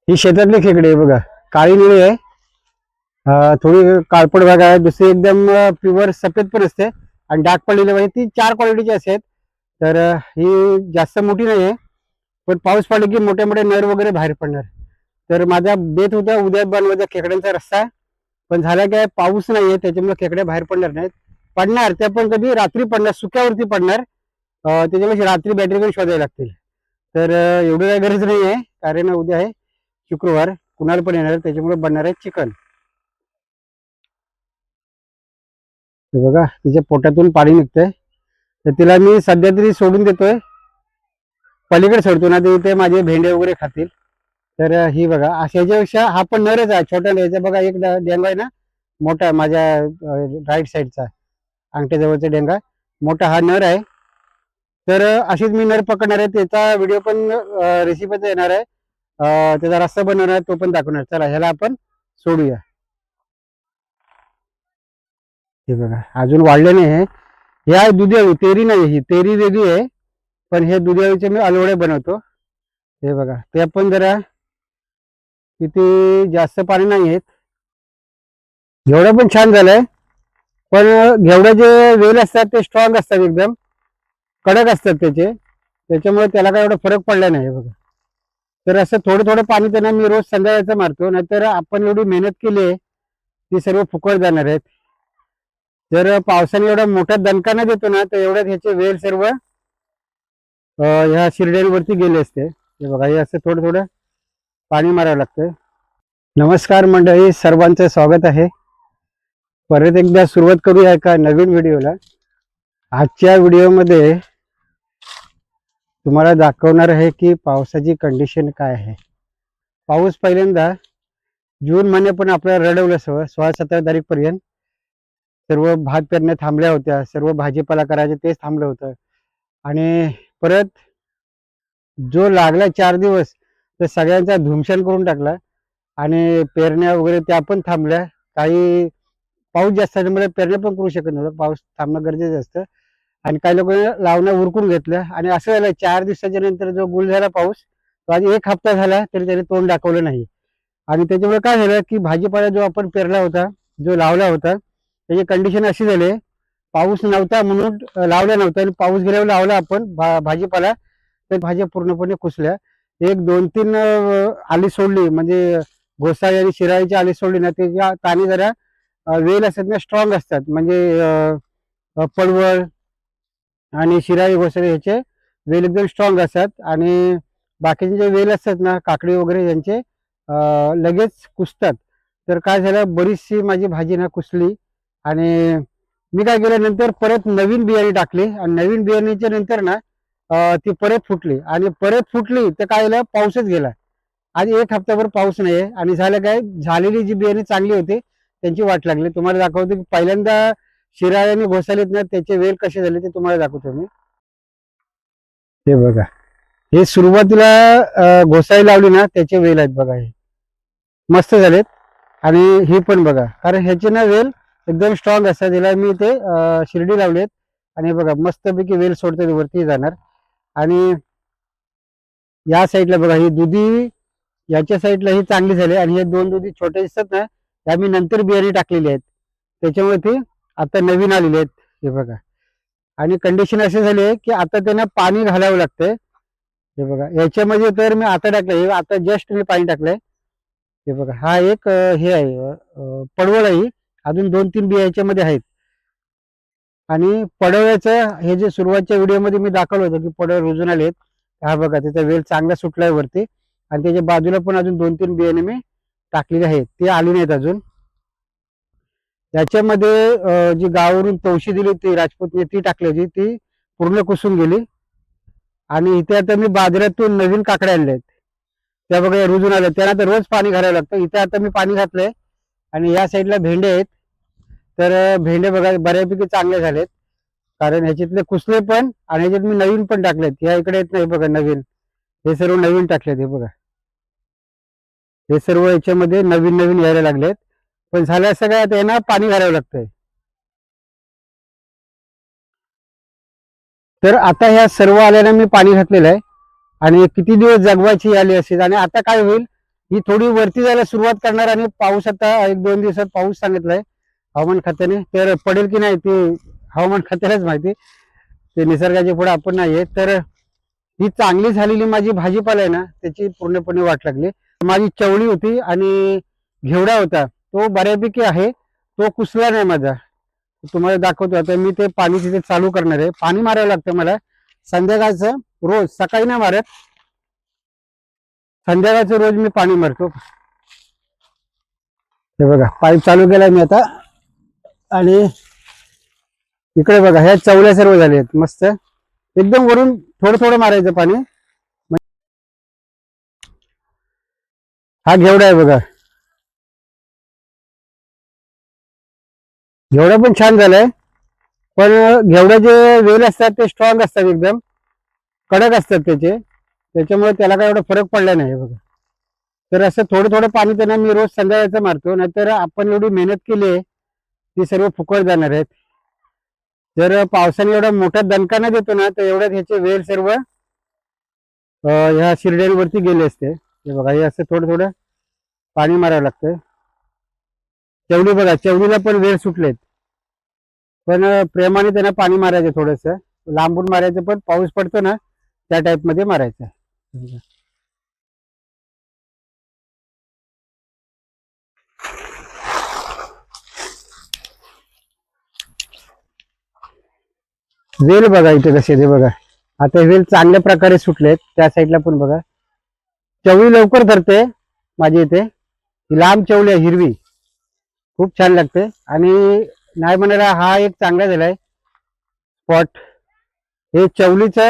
ही शेतातली खेकडे आहे बघा. काळी निळी आहे. थोडी काळपट भाग आहे. दुसरी एकदम प्युअर सफेद पण असते आणि डाग पडलेली म्हणजे ती 4 क्वालिटीची असते. तर ही जास्त मोठी नाही आहे, पण पाऊस पडला की मोठे मोठे नर वगैरे बाहेर पडणार. तर माझा बेत होता उद्या बनवायचा खेकड्यांचा रस्सा, पण झाला काय पाऊस नाहीये त्याच्यामुळे खेकड्या बाहेर पडणार नाहीत. पडणार त्या पण कधी रात्री पडणार, सुक्यावरती पडणार. त्याच्यामुळे रात्री बॅटरी पण शोधायला लागतील. तर एवढी काही गरज नाही आहे, कारण उद्या आहे शुक्रवार, कुणाला पण येणार त्याच्यामुळे बनणार आहे चिकन. हे बघा तिच्या पोटातून पाणी निघतंय, तर तिला मी सध्या तरी सोडून देतोय. पलीकडे सोडतो ना ते इथे माझे भेंडे वगैरे खातील. तर ही बघा अशा याच्यापेक्षा हा पण नरच आहे, छोटा याचा बघा एक डेंगा आहे ना मोठा माझ्या राईट साईडचा अंगठ्याजवळचा डेंगा मोठा हा नर आहे. तर अशीच मी नर पकडणार आहे, त्याचा व्हिडिओ पण रेसिपीचा येणार आहे. त्याचा रस्ता बनवणार आहे, तो पण दाखवणार. चला ह्याला आपण सोडूया. हे बघा अजून वाढले नाही हे. हे आहे दुधी तेरी नाही, ही तेरी वेगळी आहे, पण हे दुधी मी अलवडे बनवतो. हे बघा ते पण जरा किती जास्त पाणी नाही आहेत. घेवडं पण छान झालंय, पण घेवड्याचे वेल असतात ते स्ट्रॉंग असतात, एकदम कडक असतात त्याच्यामुळे त्याला काय एवढा फरक पडला नाही बघा. तर असं थोडं थोडं पाणी त्यांना मी रोज संध्याकाळचं मारतो, नाहीतर आपण एवढी मेहनत केली आहे ती सर्व फुकट जाणार आहेत. जर पावसाने एवढा मोठा दणका न देतो ना, तर एवढ्यात ह्याचे वेल सर्व ह्या शिरड्यांवरती गेले असते. हे बघा हे असं थोडं थोडं पाणी मारावं लागतं. नमस्कार मंडळी, सर्वांचं स्वागत आहे. परत एकदा सुरुवात करूया का नवीन व्हिडिओला. आजच्या व्हिडिओमध्ये तुम्हाला दाखवणार आहे की पावसाची कंडिशन काय आहे. पाऊस पहिल्यांदा जून महिने पण आपल्याला रडवलं 16-17 तारीखपर्यंत सर्व भात पेरण्या थांबल्या होत्या, सर्व भाजीपाला करायचे तेच थांबलं होतं. आणि परत जो लागला 4 दिवस तर सगळ्यांचा धुमशान करून टाकला आणि पेरण्या वगैरे त्या पण थांबल्या. काही पाऊस जास्त असल्यामुळे पेरण्या पण करू शकत नव्हतं, पाऊस थांबणं गरजेचं असतं. आणि काही लोक लावणं उरकून घेतलं आणि असं झालं 4 दिवसाच्या नंतर जो गुल झाला पाऊस, तो आज 1 हप्ता झाला तरी त्याने तोंड दाखवलं नाही. आणि त्याच्यामुळे काय झालं की भाजीपाला जो आपण पेरला होता, जो लावला होता, त्याची कंडिशन अशी झाली, पाऊस नव्हता म्हणून लावला नव्हता आणि पाऊस गेल्यावर लावला आपण भाजीपाला, तर भाज्या पूर्णपणे कुसल्या. एक 2-3 आली सोडली, म्हणजे घोसाळी आणि शिराळीची आली सोडली ना, त्याच्या कानी जरा वेल असतात ना स्ट्रॉंग असतात, म्हणजे पडवळ आणि शिराळी घोसाळी ह्याचे वेल एकदम स्ट्रॉंग असतात. आणि बाकीचे जे वेल असतात ना काकडी वगैरे यांचे लगेच कुसतात. तर काय झालं, बरीचशी माझी भाजी ना कुसली. आणि मी काय केलं, नंतर परत नवीन बियाणे टाकली आणि नवीन बियाण्याच्या नंतर ना ती परत फुटली आणि परत फुटली तर काय झालं, पाऊसच गेला. आज 1 हप्ताभर पाऊस नाही आहे आणि झालं काय, झालेली जी बियाणे चांगली होती त्यांची वाट लागली. तुम्हाला दाखवतो की पहिल्यांदा शिराळे आणि घोसाळीत ना त्याचे वेल कसे झाले ते तुम्हाला दाखवतो मी. हे बघा, हे सुरुवातीला घोसाळी लावली ना त्याचे वेल आहेत बघा, हे मस्त झालेत. आणि ही पण बघा, कारण ह्याचे ना वेल एकदम स्ट्रॉंग असतात. याला मी ते शिर्डी लावलेत आणि हे बघा मस्तपैकी वेल सोडतात वरती जाणार. आणि या साईडला बघा ही दुधी, याच्या साईडला ही चांगली झाली आणि हे 2 दुधी छोटे दिसतात ना, त्या मी नंतर बियाणे टाकलेली आहेत, त्याच्यामुळे ते आता नवीन आलेले आहेत. हे बघा, आणि कंडिशन असे झाले की आता त्यांना पाणी घालावं लागतंय. हे बघा याच्यामध्ये तर मी आता टाकलं, हे आता जस्ट मी पाणी टाकलंय. हे बघा हा एक हे आहे पडवळ आहे. अजून 2-3 बिया याच्यामध्ये आहेत. आणि पडवळ्याचं हे जे सुरुवातच्या व्हिडिओमध्ये मी दाखवलं होतं की पडवळ रुजून आलेत, हा बघा त्याचा वेल चांगला सुटलाय वरती. आणि त्याच्या बाजूला पण अजून 2-3 बियाणे मी टाकलेले आहेत, ते आली नाहीत अजून. त्याच्यामध्ये जी गावावरून तवशी दिली होती राजपूतने, ती टाकली होती, ती पूर्ण कुसून गेली. आणि इथे आता मी बाजारातून नवीन काकड्या आणल्या आहेत, त्या बघा रुजून आल्या. त्यांना तर रोज पाणी घालावं लागतं. इथे आता मी पाणी घातलंय. आणि या साईडला भेंडे आहेत, तर भेंडे बघा बऱ्यापैकी चांगले झालेत, कारण ह्याच्यातले कुसले पण आणि ह्याच्यात मी नवीन पण टाकलेत. या इकडे येत नाही बघा नवीन, हे सर्व नवीन टाकलेत. हे बघा हे सर्व याच्यामध्ये नवीन नवीन यायला लागलेत. पण झालं असं काय, आता यांना पाणी घालावं लागतंय. तर आता ह्या सर्व आल्यानं मी पाणी घातलेलं आहे आणि किती दिवस जगवायची आली असेल. आणि आता काय होईल, ही थोडी वरती जायला सुरुवात करणार आणि पाऊस आता 1-2 दिवसात पाऊस सांगितलाय हवामान खात्याने. तर पडेल की नाही ते हवामान खात्यालाच माहिती, ते निसर्गाच्या पुढे आपण नाहीये. तर ही चांगली झालेली माझी भाजीपाला आहे ना, त्याची पूर्णपणे वाट लागली. माझी चवळी होती आणि घेवडा होता, तो बऱ्यापैकी आहे, तो कुसला नाही माझा. तुम्हाला दाखवतो आता. मी ते पाणी तिथे चालू करणार आहे. पाणी मारावं लागतं मला संध्याकाळचं, रोज. सकाळी नाही मारत, संध्याकाळचं रोज मी पाणी मारतो. हे बघा पाईप चालू केलाय मी आता. आणि इकडे बघा ह्या चवल्या सर्व झाल्या आहेत मस्त. एकदम वरून थोडं थोडं मारायचं पाणी. हा घेवडा आहे बघा, घेवडा पण छान झालाय. पण घेवड्याचे वेल असतात ते स्ट्रॉंग असतात, एकदम कडक असतात त्याचे, त्याच्यामुळे त्याला काय एवढा फरक पडला नाही बघा. तर असं थोडं थोडं पाणी त्यांना मी रोज संध्याकाळचं मारतो, नाहीतर आपण एवढी मेहनत केली आहे ती सर्व फुकट जाणार आहेत. जर पावसाने एवढा मोठा दणका देतो ना, तर एवढ्यात ह्याचे वेल सर्व ह्या शिरड्यांवरती गेले असते. हे बघा, हे असं थोडं थोडं पाणी मारावं लागतं. चवली बघा, चवलीला पण वेल सुटलेत, पण प्रेमाने त्यांना पाणी मारायचं, थोडस लांबून मारायचं, पण पाऊस पडतो ना त्या टाईप मध्ये मारायचं. वेल बघा इथे कसे ते बघा, आता वेल चांगल्या प्रकारे सुटलेत. त्या साईडला पण बघा, चवळी लवकर धरते माझी इथे. लांब चवळी आहे, हिरवी, खूप छान लागते. आणि नाही म्हणायला हा एक चांगला झालाय स्पॉट हे चवलीचा.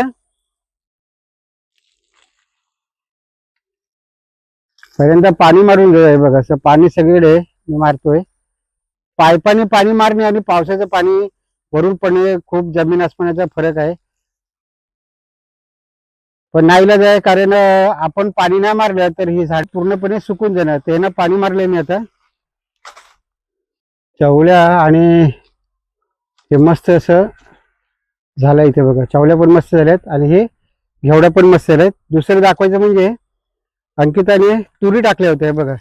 पहिल्यांदा पाणी मारून घ्याय बघा, असं पाणी सगळीकडे मी मारतोय. पाईपाने पाणी मारणे आणि पावसाचं पाणी वरून पडणे खूप जमीन आसमानाचा फरक आहे. पण नाईलाज आहे, कारण आपण पाणी नाही मारलं तर ही झाड पूर्णपणे सुकून जाणार. त्यानं पाणी मारलंय मी आता. चवल्या आणि हे मस्त असं झालं इथे बघा, चवल्या पण मस्त झाल्यात आणि हे घेवड्या पण मस्त झाल्यात. दुसरं दाखवायचं म्हणजे अंकिताने तुरी टाकल्या होत्या बघा,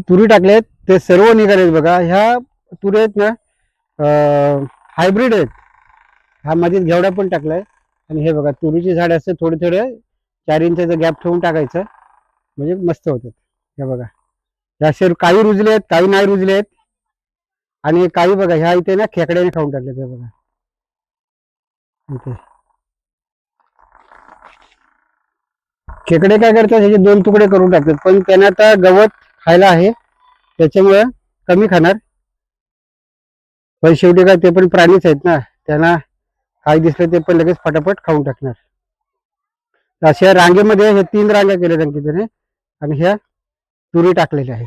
तुरी टाकल्यात, ते सर्व निघालेत बघा. ह्या तुरी आहेत ना, हायब्रिड आहेत. हा मध्ये घेवडा पण टाकलाय. आणि हे बघा, तुरीची झाड असते, थोडे थोडे 4 इंचाचा गॅप ठेवून टाकायचं, म्हणजे मस्त होतात. हे बघा, ह्या असे काही रुजले आहेत, काही नाही रुजले आहेत. आणि काही बघा ह्या इथे ना खेकड्याने खाऊन टाकले. ते बघा इथे खेकडे काय करतात, ह्याचे 2 तुकडे करून टाकतात, पण त्यांना आता गवत खायला आहे त्याच्यामुळं कमी खाणार. पण शेवटी काय, ते पण प्राणीच आहेत ना, त्यांना काही दिसलं ते पण लगेच फटाफट खाऊन टाकणार. अशा रांगेमध्ये हे 3 रांगा केल्या अंकिताने आणि ह्या तुरी टाकलेल्या आहेत.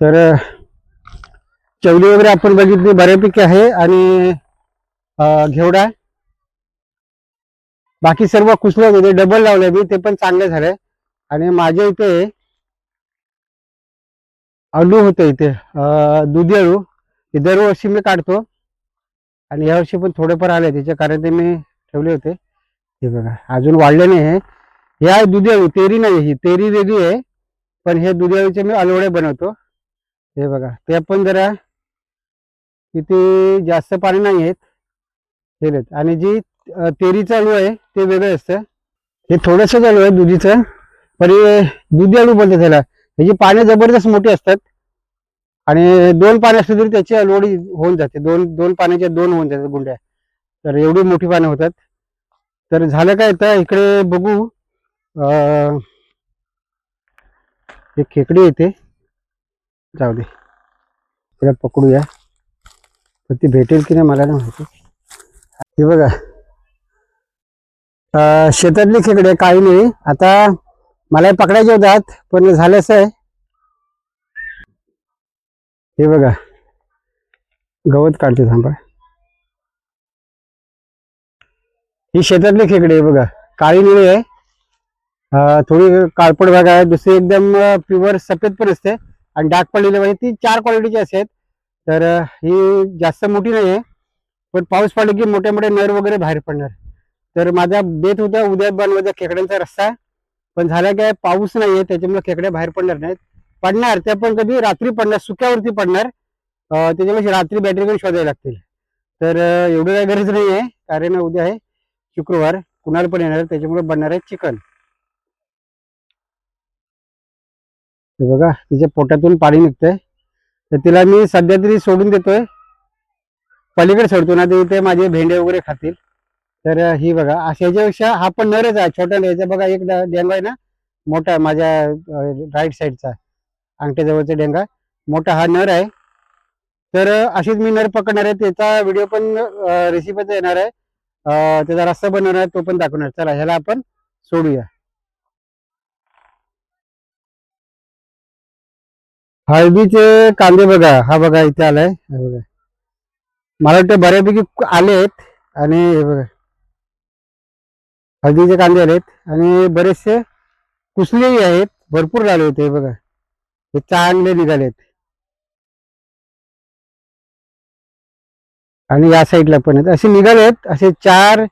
तर चवली वगैरे आपण बघितली बऱ्यापैकी आहे. आणि घेवडा बाकी सर्व कुसलं होते, डबल लावले मी, ते पण चांगले झाले. आणि माझ्या इथे आलू होते, इथे दुधी आळू, ते दरवर्षी मी काढतो. आणि यावर्षी पण थोडेफार आले, त्याच्या कारण ते मी ठेवले होते. हे बघा अजून वाढले नाही. हे आहे दुधी आळू, तेरी नाही, ही तेरी वेगळी आहे. पण हे दुधी आळूचे मी अलवडे बनवतो. हे बघा, ते पण जरा किती जास्त पाणी नाही आहेत केलेत. आणि जी तेरीचं आळू आहे ते वेगळं असतं. हे थोडंसं आळू आहे दुधीचं, पण हे दुधी आळू बोलतात त्याला. त्याची पाने जबरदस्त मोठी असतात आणि 2 पाने असली तरी त्याची अलवडी होऊन जाते. दोन पाण्याच्या 2 होऊन जातात गुंड्या, तर एवढी मोठी पाने होतात. तर झालं काय, तर इकडे बघू, एक खेकडी येते, जाऊ दे तिला पकडूया, तर ती भेटेल की नाही मला नाही माहिती. हे बघा, शेतातली खेकडे काही नाही. आता मला पकडायचे होतात, पण झालं असं आहे. हे बघा, गवत काढते थांबा. ही शेतातली खेकडे आहे बघा, काळी निळी आहे. थोडी काळपट भाग आहे, दुसरी एकदम प्युअर सफेद पण असते. आणि डाग पडलेली म्हणजे ती 4 क्वालिटीची असतात. तर ही जास्त मोठी नाही आहे, पण पाऊस पडला की मोठे मोठे नर वगैरे बाहेर पडणार. तर माझा बेत होता उद्या बनवायचा खेकड्यांचा रस्सा, पण झाला काय पाऊस नाहीये त्याच्यामुळे खेकड्या बाहेर पडणार नाहीत. पडणार त्या पण कधी रात्री पडणार, सुक्यावरती पडणार. त्याच्यामुळे रात्री बॅटरी पण शोधायला लागतील. तर एवढं काही गरज नाही आहे, कारण उद्या आहे शुक्रवार, कुणाला पण येणार त्याच्यामुळे बनणार आहे चिकन. हे बघा तिच्या पोटातून पाणी निघतंय, तर तिला मी सध्या तरी सोडून देतोय, पलीकडे सोडतो ना ते माझे भेंडे वगैरे खातील. तर ही बघा अशा ह्याच्यापेक्षा हा पण नरच आहे, छोटा याचा बघा एक डेंगा आहे ना मोठा माझ्या राईट साईडचा अंगठ्याजवळचा डेंगा मोठा, हा नर आहे. तर अशीच मी नर पकडणार आहे, त्याचा व्हिडिओ पण रेसिपीचा येणार आहे, त्याचा रस्सा बनवणार आहे तो पण दाखवणार. चला ह्याला आपण सोडूया. हळदीचे कांदे बघा, हा बघा इथे आलाय, हा बघा मला वाटतं बऱ्यापैकी आलेत. आणि हे बघा हळदीचे कांदे आलेत आणि बरेचसे कुसलेही आहेत, भरपूर झाले होते बघा, हे चांगले निघालेत. आणि या साईडला पण आहेत असे निघालेत, असे 4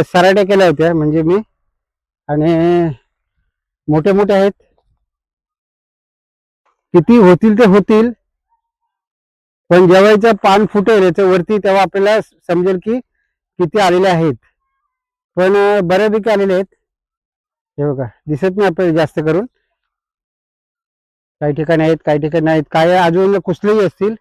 सराट्या केल्या होत्या म्हणजे मी, आणि मोठे मोठे आहेत. किती होतील ते होतील, पण जेव्हा पान फुटेल याच्या वरती तेव्हा आपल्याला समजेल की किती आलेले आहेत. पण बऱ्यापैकी आलेले आहेत. हे बघा दिसत नाही आपल्याला जास्त करून, काही ठिकाणी आहेत काही ठिकाणी नाहीत, काय अजून कुसलेही असतील.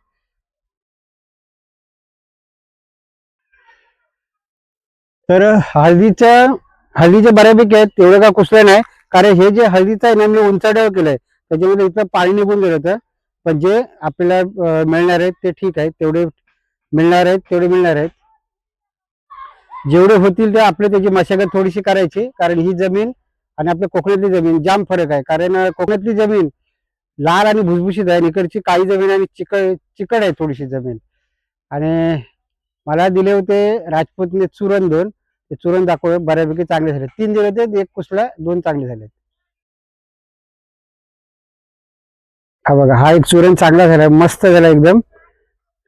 तर हळदीच्या बऱ्यापैकी आहेत, तेवढं का कुसलं नाही, कारण हे जे हळदीचं आहे ना मी उंचाड्यावर केलंय त्याच्यामध्ये इथं पाणी निघून गेलं होतं. पण जे आपल्याला मिळणार आहेत ते ठीक आहे, तेवढे मिळणार आहेत तेवढे मिळणार आहेत. जेवढे होतील ते आपले त्याची मशागत थोडीशी करायची, कारण ही जमीन आणि आपल्या कोकणातली जमीन जाम फरक आहे. कारण कोकणातली जमीन लाल आणि भुसभुशीत आहे, इकडची काळी जमीन आणि चिकट आहे थोडीशी जमीन. आणि मला दिले होते राजपूतने चुरण 2, ते चुरण दाखवले बऱ्यापैकी चांगले झाले. 3 दिले होते, एक कुसला 2 चांगले झाले. हा बघा हा एक चुरण चांगला झाला, मस्त झाला एकदम.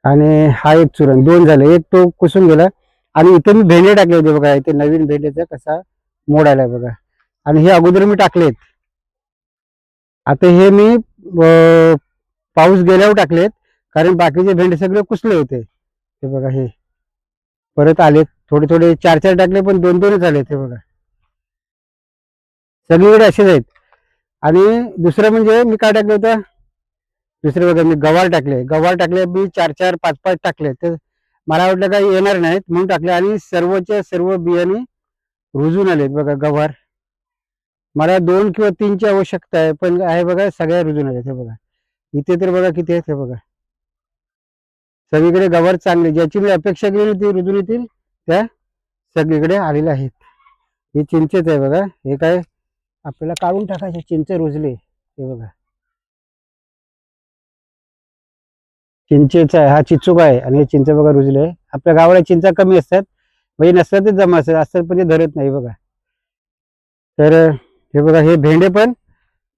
आणि हा एक चुरण 2 झाले, एक तो कुसून गेला. आणि इथे मी भेंडे टाकले होते बघा, इथे नवीन भेंड्याचा कसा मोड आलाय बघा. आणि हे अगोदर मी टाकलेत, आता हे मी पाऊस गेल्यावर टाकलेत, कारण बाकीचे भेंडे सगळे कुसले होते. हे बघा हे परत आलेत, थोडे थोडे 4 टाकले पण 2 आलेत. हे बघा सगळीकडे असेच आहेत. आणि दुसरं म्हणजे मी काय टाकलं होतं, दुसरे बघा मी गवार टाकले मी 4-4, 5-5 टाकले. तर मला वाटलं काही येणार नाहीत म्हणून टाकले, आणि सर्वच्या सर्व बियाणे रुजून आलेत बघा. गवार मला 2 किंवा 3ची आवश्यकता आहे, पण आहे बघा सगळ्या रुजून आलेत. हे बघा इथे तर बघा किती आहेत, हे बघा सगळीकडे गवार चांगले, ज्याची मी अपेक्षा केली ती रुजून येतील त्या सगळीकडे आलेल्या आहेत. हे चिंचेच आहे बघा, हे काय आपल्याला काढून टाकायचे, चिंच रुजले. हे बघा चिंचेचा आहे, हा चिचूक आहे, आणि हे चिंच बघा रुजले. आपल्या गावाला चिंचा कमी असतात, म्हणजे नसतात ते जमा असतात पण ते धरत नाही बघा. तर हे बघा हे भेंडे पण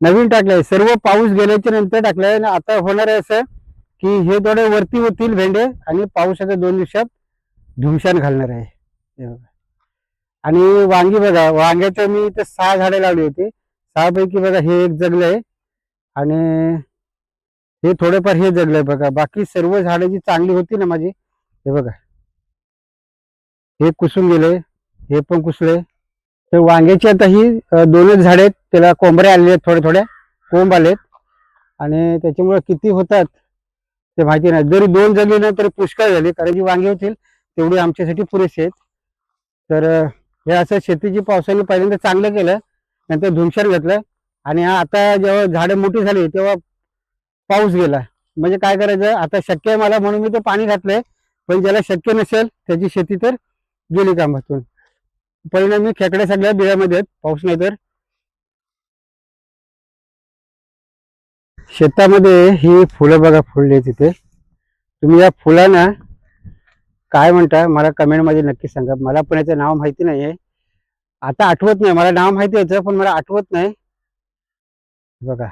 नवीन टाकले, सर्व पाऊस गेल्याच्या नंतर टाकले. आणि आता होणार आहे असं की हे थोडे वरती होतील भेंडे, आणि पावसाच्या 2 दिवसात धुमशान घालणार आहे. हे बघा. आणि वांगी बघा, वांग्याचं मी इथं 6 झाडे लावली होती, 6 पैकी बघा हे एक जगलंय, आणि हे थोडेफार हे जगलंय बघा. बाकी सर्व झाडं जी चांगली होती ना माझी, हे बघा हे कुसून गेले, हे पण कुसले. तर वांग्याची आता ही 2च झाडे आहेत, त्याला कोंबड्या आलेले आहेत, थोड्या थोड्या कोंब आलेत. आणि त्याच्यामुळे किती होतात ते माहिती नाही. जरी 2 जगले ना तरी पुष्कळ झाले, कारण जी वांगी होतील तेवढी आमच्यासाठी पुरेसे आहेत. तर हे असं शेतीची पावसाने पहिल्यांदा चांगलं केलं, नंतर धुमशान घेतलं. आणि आता जेव्हा झाडं मोठी झाली तेव्हा पाऊस गेला, म्हणजे काय करायचं आता शक्य आहे मला, म्हणून मी ते पाणी घातलंय. पण ज्याला शक्य नसेल त्याची शेती तर गेली कामातून. परिणामी खेकड्या सगळ्या बिळामध्ये आहेत, पाऊस नाही तर. शेतामध्ये ही फुलं बघा फुलली तिथे. तुम्ही या फुलांना काय म्हणता मला कमेंट मध्ये नक्की सांगा, मला पण याचं नाव माहिती नाहीये, आता आठवत नाही. मला नाव माहिती याचं पण मला आठवत नाही. बघा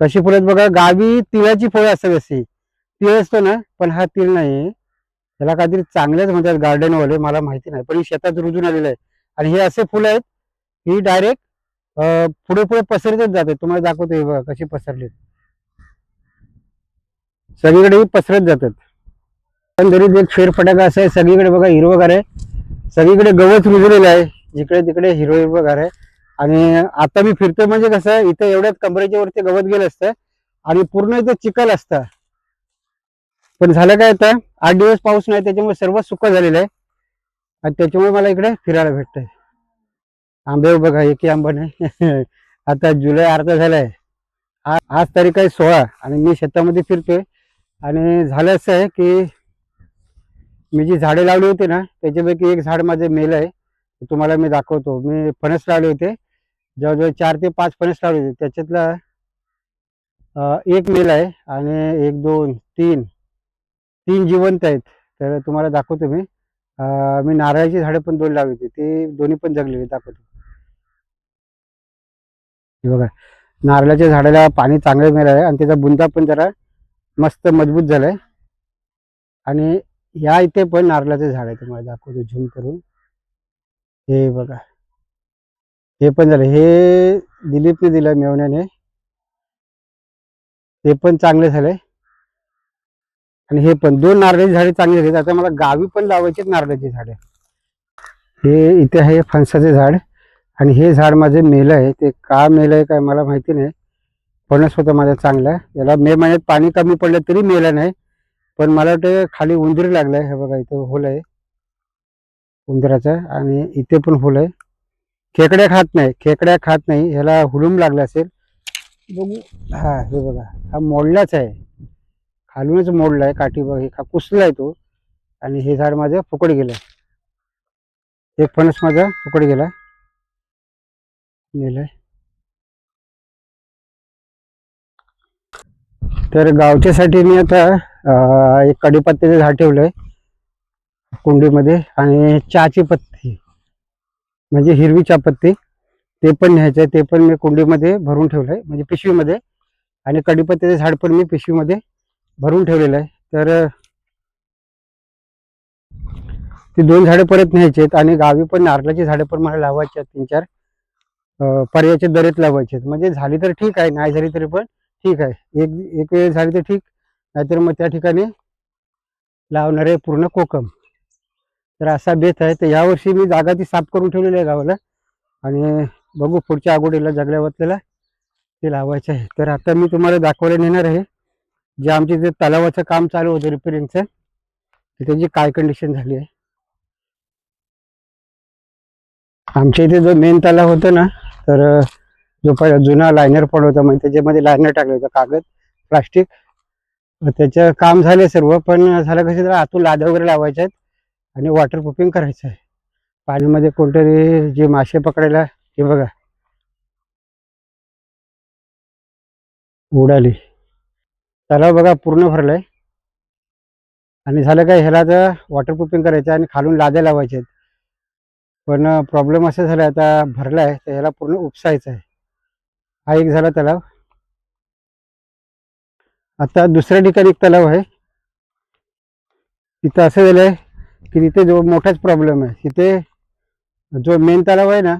कशी फुलं आहेत बघा, गावी तिळाची फळं असतात अशी, तीळ असतो ना, पण हा तीळ नाही, त्याला काहीतरी चांगलेच म्हणतात गार्डनवाले, मला माहिती नाही. पण ही शेतात रुजून आलेलं आहे, आणि हे असे फुलं आहेत ही डायरेक्ट पुढे पुढे पसरतच जाते. तुम्हाला दाखवतो हे बघा कशी पसरली, सगळीकडे पसरत जातात. पण तरी एक फेरफटाका असं आहे, सगळीकडे बघा हिरवगार आहे, सगळीकडे गवत रुजलेलं आहे, जिकडे तिकडे हिरवगार आहे. आणि आता मी फिरतोय म्हणजे कसं इथं एवढ्याच कमरेच्या वरती गवत गेलं असतं आणि पूर्ण इथं चिखल असतं. पण झालं काय, आता 8 दिवस पाऊस नाही त्याच्यामुळे सर्व सुकं झालेलं आहे आणि त्याच्यामुळे मला इकडे फिरायला भेटतंय. आंबे बघा एकही आंबा नाही. आता जुलै अर्धा झालाय, आज तारीख आहे 16 आणि मी शेतामध्ये फिरतोय. आणि झालं असं आहे की मी जी झाडे लावली होती ना त्याच्यापैकी एक झाड माझे मेलं आहे. तुम्हाला मी दाखवतो. मी फणस लावले होते, जवळजवळ 4 ते 5 फणस लावले होते, त्याच्यातला एक मेल आहे आणि एक दोन तीन तीन जिवंत आहेत. तर तुम्हाला दाखवतो मी. मी नारळाची झाडं पण 2 लावली होती, ते दोन्ही पण जगलेले दाखवतो. हे बघा, नारळाच्या झाडाला पाणी चांगलं मिळालं आहे आणि त्याचा बुंदा पण जरा मस्त मजबूत झालाय. आणि या इथे पण नारळाचे झाड आहे, तुम्हाला दाखवतो झूम करून. हे बघा, हे पण झालं, हे दिलीपने दिलं मेवण्याने, ते पण चांगले झाले. आणि हे पण 2 नारळाची झाडे चांगली झाली. आता मला गावी पण लावायचे नारळाची झाडे. हे इथे आहे फणसाचे झाड आणि हे झाड माझे मेलं आहे. ते का मेलं आहे काय मला माहिती नाही. फणस होतं माझं चांगलं, याला मे महिन्यात पाणी कमी पडलं तरी मेलं नाही. पण मला वाटतं खाली उंदीर लागलाय. हे बघा इथे होल आहे उंदराचं आणि इथे पण होल आहे. खेकड्या खात नाही, खेकड्या खात नाही, ह्याला हुलूम लागला असेल बघू. हा हे बघा, हा मोडलाच आहे, खालूनच मोडला आहे काठी बघ, हे कुसला आहे तो. आणि हे झाड माझं फुकट गेलं, एक फणस माझा फुकट गेला मेलाय. तर गावच्यासाठी मी आता एक कडीपत्त्याचं झाड ठेवलंय कुंडीमध्ये आणि चहाची पत्ती म्हणजे हिरवी चहापत्ती ते पण न्यायचं आहे. ते पण मी कुंडीमध्ये भरून ठेवलंय म्हणजे पिशवीमध्ये. आणि कडीपत्त्याचं झाड पण मी पिशवीमध्ये भरून ठेवलेलं आहे. तर ती 2 झाडं परत न्यायची आहेत. आणि गावी पण नारळाची झाडं पण मला लावायची आहेत, 3-4 पर्यायाच्या दरीत लावायचे आहेत. म्हणजे झाली तर ठीक आहे, नाही झाली तरी पण ठीक आहे. एक एक वेळ झाली तर ठीक, नाहीतर मग त्या ठिकाणी लावणार आहे पूर्ण कोकम. तर असा बेत आहे. तर यावर्षी मी जागा ती साफ करून ठेवलेली आहे गावाला आणि बघू पुढच्या आगोडीला जगल्यावरतीला ते लावायचं आहे. तर आता मी तुम्हाला दाखवायला नेणार आहे जे आमचे जे तलावाचं काम चालू होतं रिपेरिंगचं, त्याची काय कंडिशन झाली आहे. आमच्या इथे जो मेन तलाव होता ना, तर जो जुना लायनर पड होता म्हणजे त्याच्यामध्ये लायनर टाकलं होतं कागद प्लास्टिक, त्याचं काम झाले सर्व. पण झालं कसं, तर आतून लाद्या वगैरे लावायच्या आहेत आणि वॉटरप्रूफिंग करायचं आहे. पाण्यामध्ये कोणतरी जे मासे पकडायला, हे बघा उडाली, तलाव बघा पूर्ण भरलाय. आणि झालं काय, ह्याला तर वॉटरप्रूफिंग करायचं आणि खालून लाद्या लावायचे आहेत. पण प्रॉब्लेम असं झाला आता भरलाय तर ह्याला पूर्ण उपसायचं आहे. हा एक झाला तलाव. आता दुसऱ्या ठिकाणी एक तलाव आहे, तिथं असं झालंय की तिथे जो मोठाच प्रॉब्लेम आहे. तिथे जो मेन तलाव आहे ना,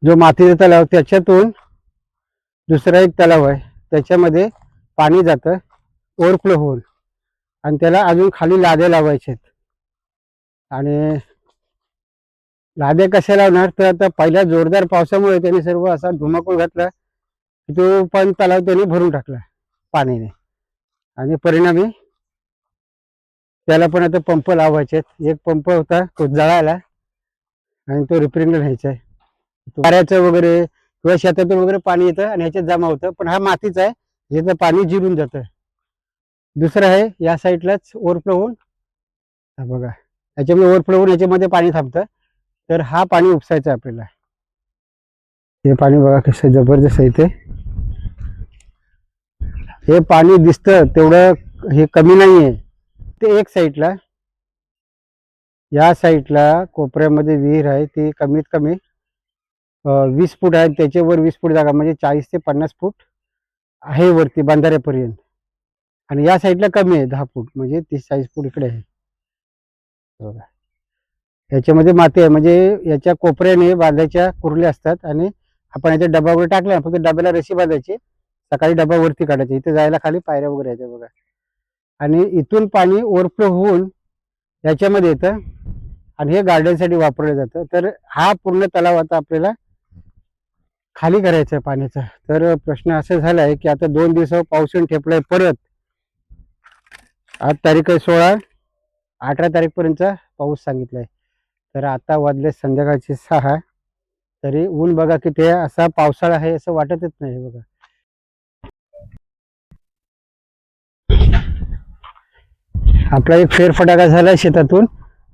जो मातीचा तलाव, त्याच्यातून दुसरा एक तलाव आहे, त्याच्यामध्ये पाणी जातं ओव्हरफ्लो होऊन आणि त्याला अजून खाली लाद्या लावायचे आहेत. आणि लाद्या कशा लावणार, तर आता पहिल्या जोरदार पावसामुळे त्यांनी सर्व असा धुमाकूळ घातला की तो पण तलाव त्यांनी भरून टाकला पाण्याने. आणि परिणामी त्याला पण आता पंप लावायचे आहेत. एक पंप होता तो जळाला आणि तो रिपेरिंगला न्यायचा आहे. वाऱ्याचं वगैरे किंवा शेतातून वगैरे पाणी येतं आणि ह्याच्यात जमा होतं, पण हा मातीचा आहे, ज्याचं पाणी जिरून जातं. दुसरं आहे या साईडलाच ओव्हरफ्लो होऊन, हा बघा याच्यामध्ये ओव्हरफ्लो होऊन याच्यामध्ये पाणी थांबतं. तर हा पाणी उपसायचं आपल्याला. हे पाणी बघा कसं जबरदस्त आहे. हे पाणी दिसतं तेवढं हे कमी नाहीये. ते एक साईडला, या साईडला कोपऱ्यामध्ये विहीर आहे, ती कमीत कमी 20 फूट आहे, त्याच्यावर 20 फूट जागा म्हणजे 40 ते 50 फूट आहे वरती बांधाऱ्यापर्यंत. आणि या साईडला कमी आहे 10 फूट म्हणजे 30-40 फूट इकडे आहे बघा. याच्यामध्ये माती आहे, म्हणजे याच्या कोपऱ्याने बांधायच्या कुर्ल्या असतात आणि आपण याच्या डबा वगैरे टाकला, फक्त डब्याला रशी बांधायची, सकाळी डबा वरती काढायची. इथे जायला खाली पायऱ्या वगैरे आहेत बघा. आणि इथून पाणी ओव्हरफ्लो होऊन याच्यामध्ये येतं आणि हे गार्डनसाठी वापरलं जातं. तर हा पूर्ण तलाव आता आपल्याला खाली करायचा आहे पाण्याचा. तर प्रश्न असा झाला आहे की आता 2 दिवसावर पाऊस येऊन ठेपलाय परत. आज तारीख आहे 16, 18 तारीखपर्यंत पाऊस सांगितलाय. तर आता वाजले संध्याकाळचे 6, तरी ऊन बघा किती आहे. असा पावसाळा आहे असं वाटतच नाही बघा. आपला एक फेरफटाका झाला शेतातून.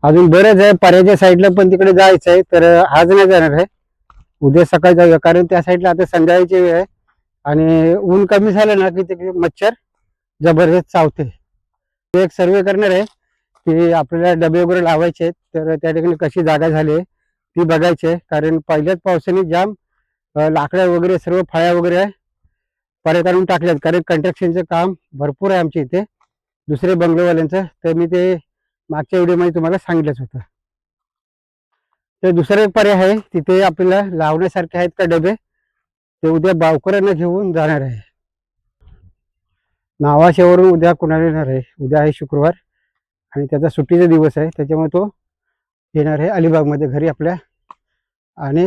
अजून बरंच आहे पर्याच्या साईडला, पण तिकडे जायचं आहे. तर आज नाही जाणार आहे, उद्या सकाळी जाऊया, कारण त्या साईडला आता संध्याकाळची वेळ आहे आणि ऊन कमी झालं ना की तिकडे मच्छर जबरदस्त चावते. एक सर्वे करणार आहे की आपल्याला डबे वगैरे लावायचे आहेत. तर त्या ठिकाणी कशी जागा झाली आहे ती बघायची आहे, कारण पहिल्याच पावसाने जाम लाकडं वगैरे सर्व फळ्या वगैरे परत आणून टाकल्यात. कारण कंस्ट्रक्शनचं काम भरपूर आहे आमच्या इथे दुसरे बंगलोवाल्यांचं. तर मी ते मागच्या व्हिडिओमध्ये तुम्हाला सांगितलंच होतं. तर दुसरा एक पर्याय आहे, तिथे आपल्याला लावण्यासारखे आहेत का डबे, ते उद्या बावकरांना घेऊन जाणार आहे. नावाशेवरून उद्या कुणाला येणार आहे. उद्या आहे शुक्रवार आणि त्याचा सुट्टीचा दिवस आहे, त्याच्यामुळे तो येणार आहे अलिबागमध्ये घरी आपल्या, आणि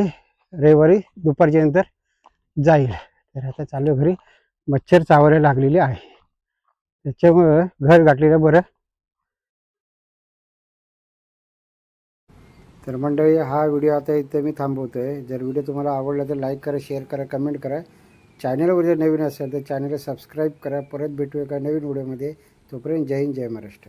रविवारी दुपारच्या नंतर जाईल. तर आता चालू घरी, मच्छर चावायला लागलेली आहे, त्याच्यामुळं घर गाठलेलं बरं. तर मंडळी, हा व्हिडिओ आता इथे मी थांबवतोय. जर व्हिडिओ तुम्हाला आवडला तर लाईक करा, शेअर करा, कमेंट करा. चॅनलवर जर नवीन असेल तर चॅनलला सबस्क्राईब करा. परत भेटूया एका नवीन व्हिडिओमध्ये. तोपर्यंत जय हिंद, जय महाराष्ट्र.